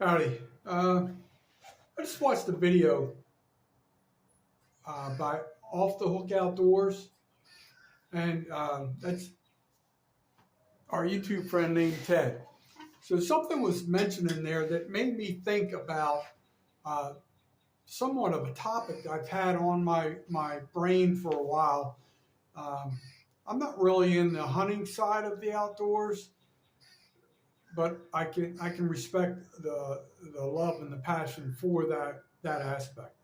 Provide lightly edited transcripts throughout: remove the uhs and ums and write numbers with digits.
Howdy. I just watched a video by Off the Hook Outdoors, and that's our YouTube friend named Ted. So something was mentioned in there that made me think about uh, somewhat of a topic I've had on my brain for a while. Um, I'm not really in the hunting side of the outdoors, but I can respect the love and the passion for that aspect.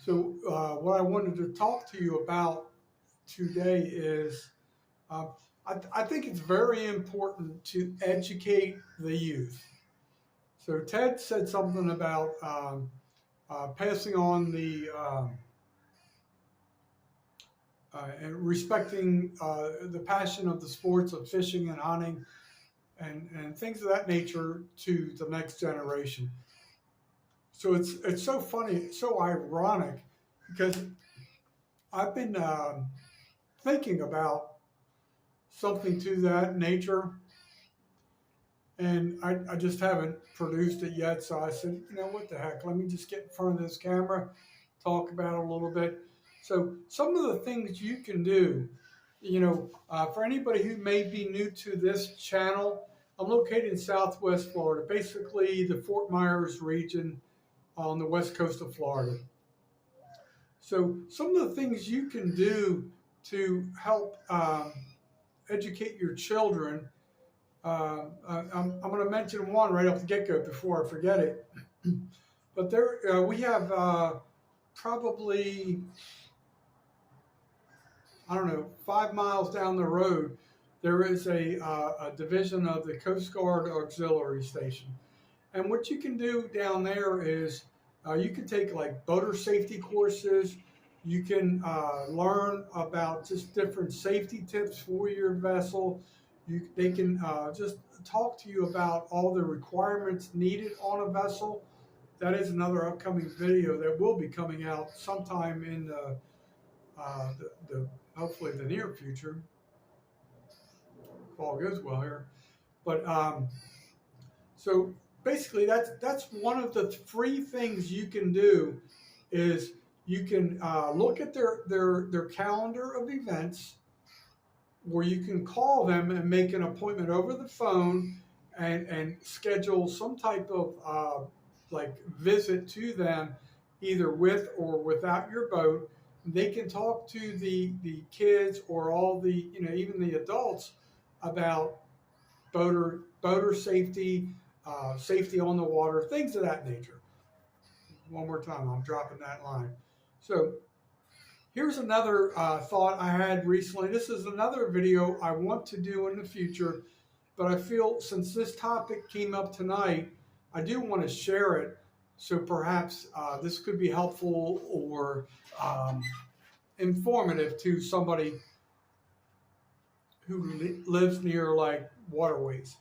So, what I wanted to talk to you about today is uh, I think it's very important to educate the youth. So, Ted said something about passing on and respecting the passion of the sports of fishing and hunting and things of that nature to the next generation. So, it's so funny, so ironic because I've been thinking about something to that nature, and I just haven't produced it yet. So I said, what the heck? Let me just get in front of this camera, talk about it a little bit. So some of the things you can do, for anybody who may be new to this channel, I'm located in Southwest Florida, basically the Fort Myers region on the west coast of Florida. So some of the things you can do to help educate your children. I'm going to mention one right off the get-go before I forget it. But there, we have probably, I don't know, 5 miles down the road, there is a division of the Coast Guard Auxiliary Station. And what you can do down there is you can take like boater safety courses. You can learn about just different safety tips for your vessel. They can just talk to you about all the requirements needed on a vessel. That is another upcoming video that will be coming out sometime in the hopefully the near future, if all goes well here. But so basically, that's one of the free things you can do is you can look at their calendar of events, where you can call them and make an appointment over the phone and schedule some type of like visit to them, either with or without your boat. They can talk to the kids or all the, even the adults about boater safety, safety on the water, things of that nature. One more time, I'm dropping that line. So here's another thought I had recently. This is another video I want to do in the future, but I feel since this topic came up tonight, I do want to share it. So perhaps this could be helpful or informative to somebody who lives near like waterways.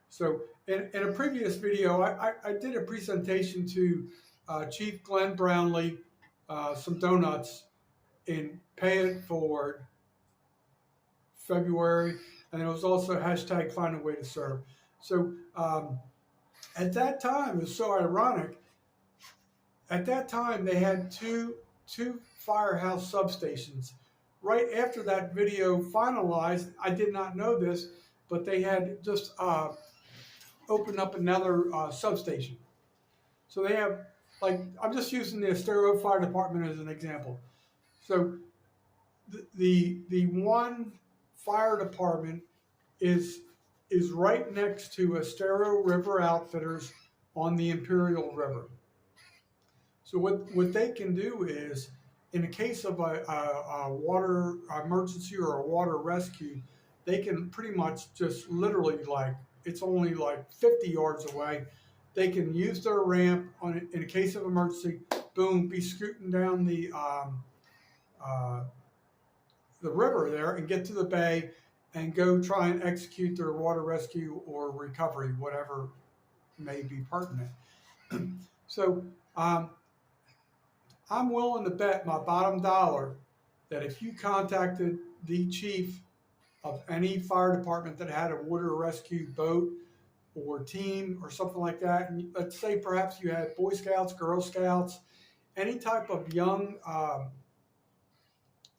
So in a previous video, I did a presentation to Chief Glenn Brownlee, some donuts in Pay It Forward, February, and it was also hashtag Find a Way to Serve. So at that time, it was so ironic. At that time, they had two firehouse substations. Right after that video finalized, I did not know this, but they had just opened up another substation. So they have, like, I'm just using the Estero Fire Department as an example. So the one fire department is right next to Estero River Outfitters on the Imperial River. So what they can do is, in the case of a water emergency or a water rescue, they can pretty much just literally, like, it's only like 50 yards away. They can use their ramp in a case of emergency, boom, be scooting down the river there and get to the bay and go try and execute their water rescue or recovery, whatever may be pertinent. So I'm willing to bet my bottom dollar that if you contacted the chief of any fire department that had a water rescue boat or team or something like that, and let's say perhaps you had Boy Scouts, Girl Scouts, any type of young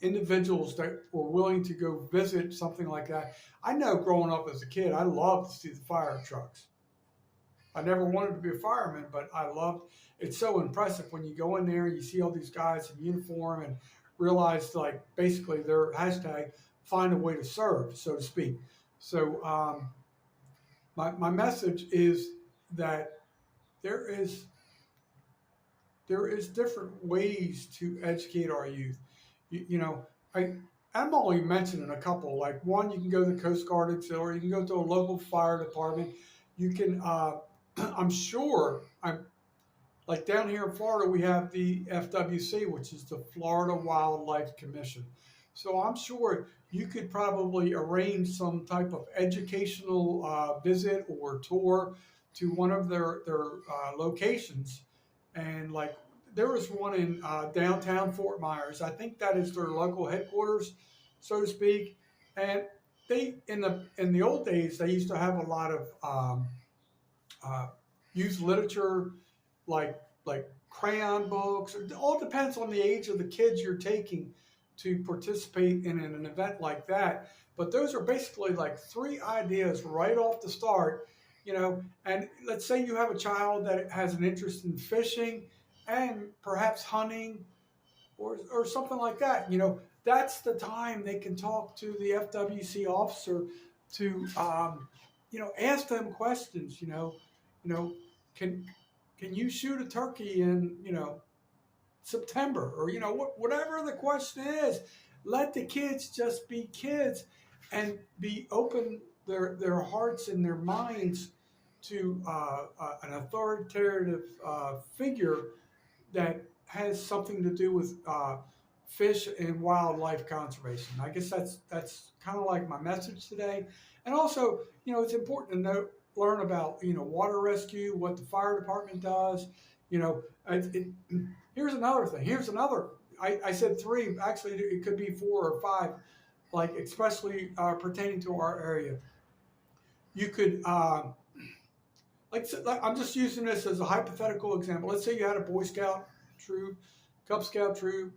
individuals that were willing to go visit something like that. I know growing up as a kid, I loved to see the fire trucks. I never wanted to be a fireman, but I loved. It's so impressive when you go in there and you see all these guys in uniform and realize, like, basically their hashtag find a way to serve, so to speak. So my message is that there is different ways to educate our youth. You know, I'm only mentioning a couple. Like, one, you can go to the Coast Guard Auxiliary, you can go to a local fire department. You can, I'm sure, like down here in Florida, we have the FWC, which is the Florida Wildlife Commission. So I'm sure you could probably arrange some type of educational visit or tour to one of their locations. And like, there was one in downtown Fort Myers. I think that is their local headquarters, so to speak. And they, in the old days, they used to have a lot of youth literature, like crayon books. It all depends on the age of the kids you're taking to participate in an event like that. But those are basically like 3 ideas right off the start, you know. And let's say you have a child that has an interest in fishing and perhaps hunting or something like that. You know, that's the time they can talk to the FWC officer to, you know, ask them questions. You know, can you shoot a turkey in, you know, September, or, you know, whatever the question is. Let the kids just be kids and be open their hearts and their minds to an authoritative figure that has something to do with fish and wildlife conservation. I guess that's kind of like my message today. And also, you know, it's important to learn about, you know, water rescue, what the fire department does. You know, here's another thing. Here's another. I said 3. Actually, it could be 4 or 5, like especially pertaining to our area. You could, like I'm just using this as a hypothetical example. Let's say you had a Boy Scout troop, Cub Scout troop,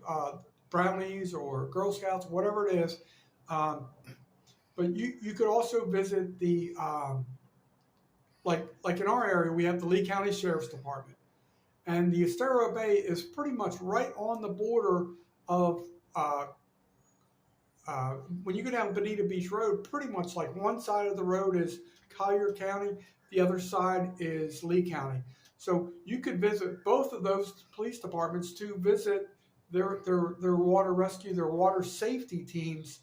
Brownies or Girl Scouts, whatever it is. But you could also visit the, like in our area, we have the Lee County Sheriff's Department. And the Estero Bay is pretty much right on the border of, when you go down Bonita Beach Road, pretty much like one side of the road is Collier County, the other side is Lee County. So you could visit both of those police departments to visit their water rescue, their water safety teams.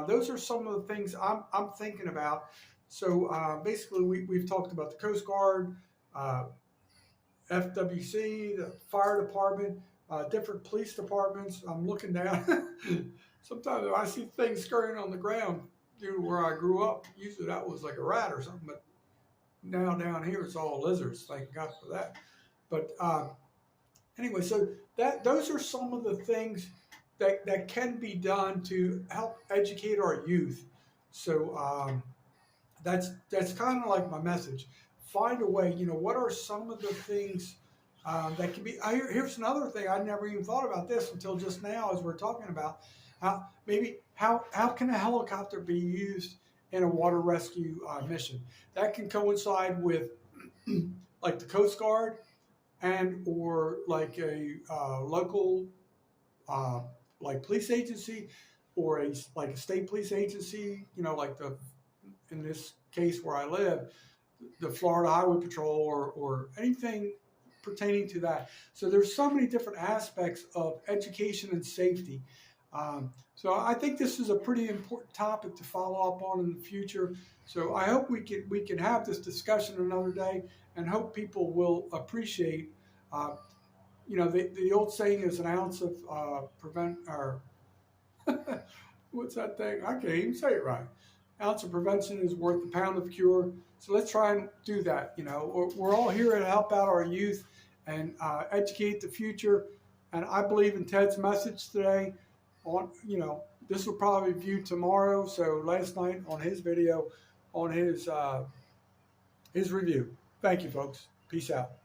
Those are some of the things I'm thinking about. So basically, we've talked about the Coast Guard, FWC, the fire department, different police departments. I'm looking down. Sometimes I see things scurrying on the ground due to where I grew up. Usually that was like a rat or something, but now down here it's all lizards. Thank God for that. But anyway, so those are some of the things that can be done to help educate our youth. So that's kind of like my message. Find a way. You know, what are some of the things that can be? Here's another thing. I never even thought about this until just now, as we're talking about how can a helicopter be used in a water rescue mission? That can coincide with like the Coast Guard and or like a local like police agency, or a state police agency. You know, like in this case where I live, the Florida Highway Patrol, or anything pertaining to that. So there's so many different aspects of education and safety. So I think this is a pretty important topic to follow up on in the future. So I hope we can have this discussion another day, and hope people will appreciate. You know, the old saying is an ounce of what's that thing? I can't even say it right. Ounce of prevention is worth a pound of cure. So let's try and do that. You know, we're all here to help out our youth and educate the future. And I believe in Ted's message today. You know, this will probably be viewed tomorrow. So last night on his video, on his his review. Thank you, folks. Peace out.